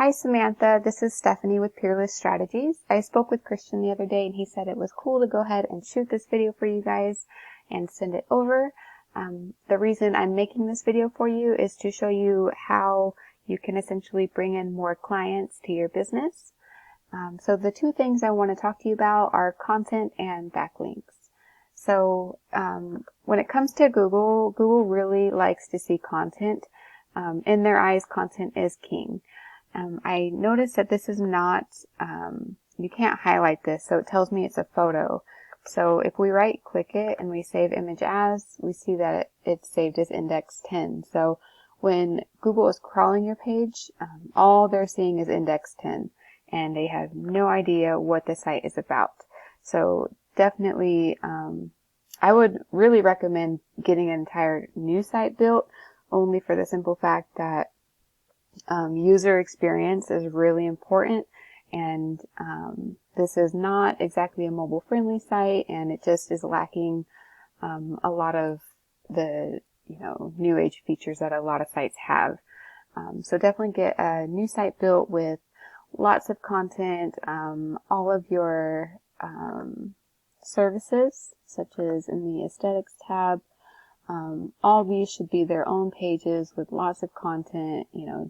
Hi Samantha, this is Stephanie with Peerless Strategies. I spoke with Christian the other day and he said it was cool to go ahead and shoot this video for you guys and send it over. The reason I'm making this video for you is to show you how you can essentially bring in more clients to your business. So the two things I want to talk to you about are content and backlinks. So when it comes to Google really likes to see content. In their eyes, content is king. I noticed that this is not, you can't highlight this, so it tells me it's a photo. So if we right click it and we save image as, we see that it's saved as index 10. So when Google is crawling your page, all they're seeing is index 10 and they have no idea what the site is about. So definitely, I would really recommend getting an entire new site built, only for the simple fact that user experience is really important, and this is not exactly a mobile friendly site, and it just is lacking a lot of the new age features that a lot of sites have. So definitely get a new site built with lots of content, all of your services, such as in the aesthetics tab. All these should be their own pages with lots of content,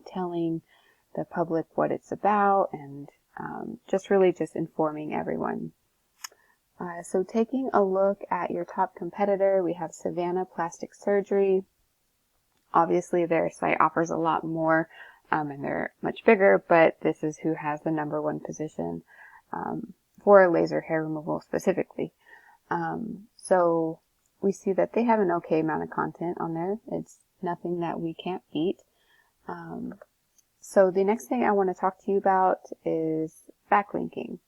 telling the public what it's about and just informing everyone. So taking a look at your top competitor, we have Savannah Plastic Surgery. Obviously their site offers a lot more and they're much bigger, but this is who has the #1 position for laser hair removal specifically. So we see that they have an okay amount of content on there. It's nothing that we can't beat. So the next thing I want to talk to you about is backlinking.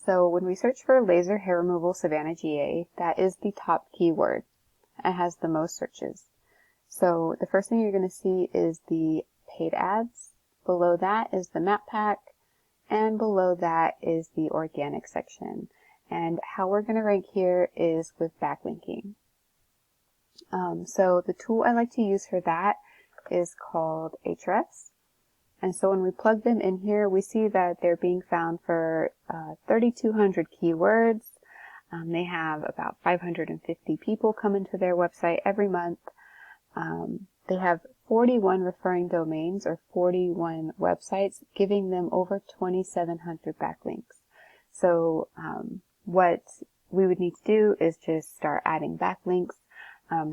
So when we search for laser hair removal Savannah GA, that is the top keyword. It has the most searches. So the first thing you're going to see is the paid ads. Below that is the map pack. And below that is the organic section. And how we're going to rank here is with backlinking. So the tool I like to use for that is called Ahrefs. And so when we plug them in here, we see that they're being found for 3,200 keywords. They have about 550 people come into their website every month. They have 41 referring domains or 41 websites, giving them over 2,700 backlinks. So what we would need to do is just start adding backlinks.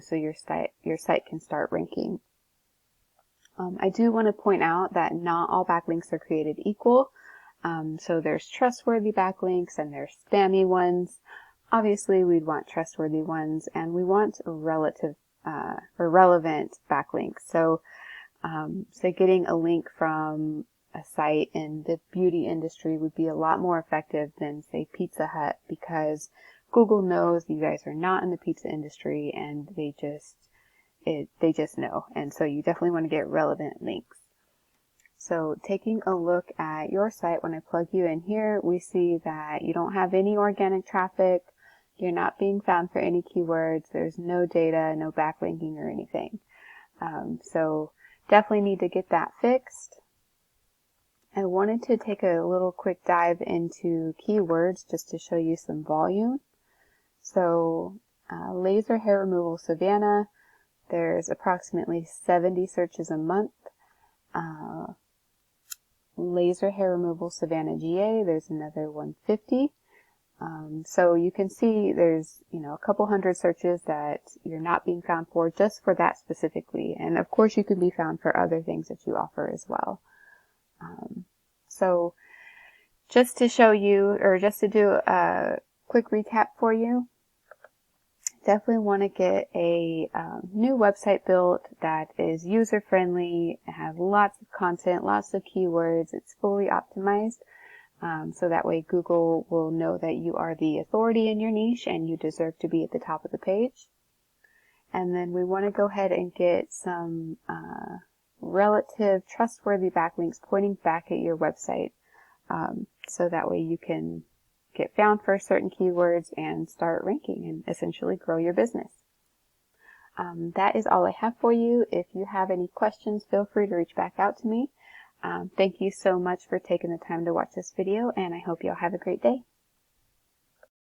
So your site can start ranking. I do want to point out that not all backlinks are created equal. So there's trustworthy backlinks and there's spammy ones. Obviously, we'd want trustworthy ones, and we want relevant backlinks. So, say getting a link from a site in the beauty industry would be a lot more effective than, say, Pizza Hut, because Google knows you guys are not in the pizza industry, and they just know. And so you definitely want to get relevant links. So taking a look at your site, when I plug you in here, we see that you don't have any organic traffic. You're not being found for any keywords. There's no data, no backlinking or anything. So definitely need to get that fixed. I wanted to take a little quick dive into keywords just to show you some volume. So laser hair removal Savannah, there's approximately 70 searches a month. Laser hair removal Savannah GA, there's another 150. So you can see there's, a couple hundred searches that you're not being found for just for that specifically. And of course you can be found for other things that you offer as well. So just to show you, or just to do a quick recap for you, definitely want to get a new website built that is user-friendly, has lots of content, lots of keywords, it's fully optimized. So that way Google will know that you are the authority in your niche and you deserve to be at the top of the page. And then we want to go ahead and get some relative trustworthy backlinks pointing back at your website. So that way you can get found for certain keywords and start ranking and essentially grow your business. That is all I have for you. If you have any questions, feel free to reach back out to me. Thank you so much for taking the time to watch this video, and I hope you all have a great day.